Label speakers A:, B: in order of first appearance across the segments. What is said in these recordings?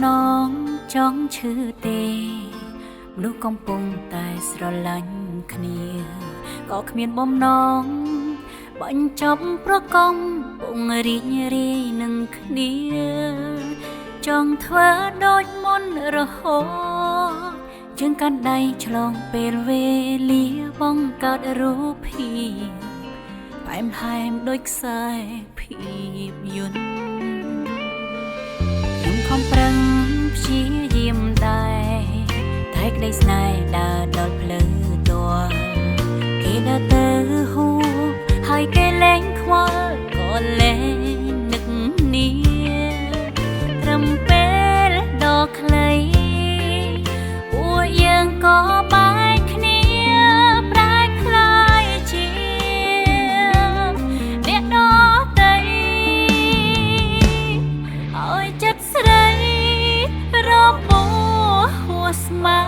A: นองจ้องชื่อเตមនុស្សកំពុងតែស្រឡាញ់គ្នាក៏គ្មានបំណងបញ្ចប់ប្រកំពុងរីករាយនឹងគ្នាចង់ធ្វើដូចមុនរហូតជើងកាន់ដៃឆ្លងពេលវេលាបង្កើតរូបភាពផ្អែមល្ហែមដូចខ្សែភាពយន្តខ្ញុំខំប្រឹងព្យាយាមដែរតែក្តីស្នេហ៍ដើរដល់ផ្លូវដលគេដើរទៅហួសហើយគេលែងខ្វល់ក៏លែងនឹកនាត្រឹមពេលដ៏ខ្លីពួកយើងក៏បែកគ្នាប្រែក្លាយជាអ្នកដទៃឲ្យចិត្តស្រីរបួសហួសស្មាន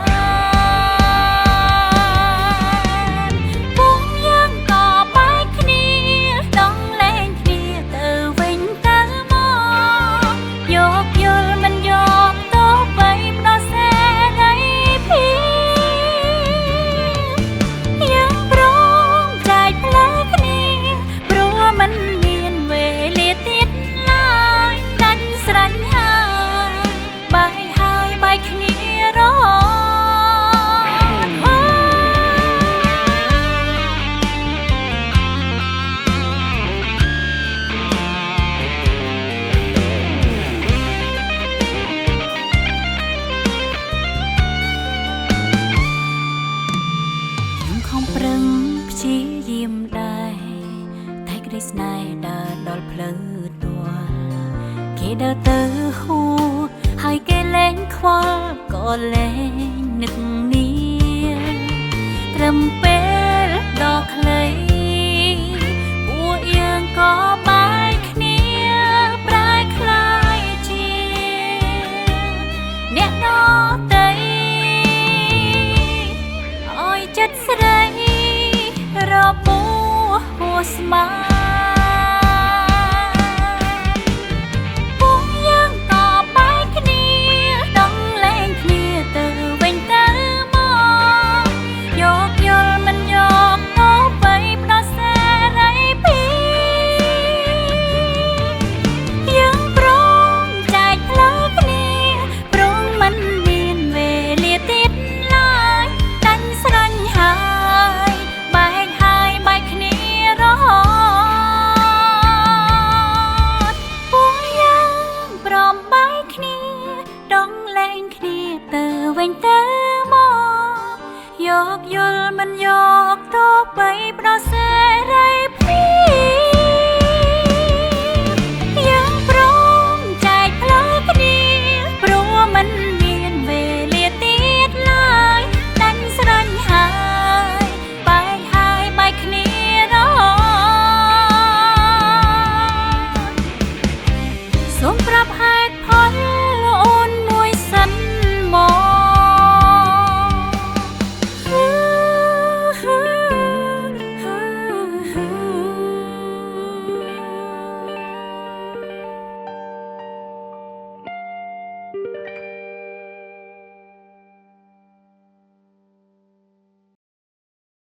A: ប្រឹងព្យាយាមដែរតែក្តីស្នេហ៍ដើរដល់ផ្លូវដួលគេដើរទៅហួសហើយគេលែងខ្វល់ក៏លែងនឹកនាត្រឹមពេលដ៏ខ្លីពួកយើងក៏បែកគ្នាប្រែក្លាយជាអ្នកដទៃឲ្យចិត្តស្រីរបួសហួសស្មានពួកយើងក៏បែកគ្នាដងលែងគ្នាទៅវិញទៅមកយកយល់មិនយកទៅបីផ្ដោះសេរីភាពយើងព្រមចែកផ្លូវគ្នាព្រមមិនមានវេលាទៀតឡើយដាច់ស្រឡាញ់ហើយវិញទៅមកយកយល់មិនយកទៅបីផ្ដោះសេរីភាពយើងព្រមចែកផ្លូវគ្នាព្រោះមិនមានវេលាទៀតឡើយដាច់ស្រឡាញ់ហើយបែកគ្នារហូតសូមប្រាប់ហេតុ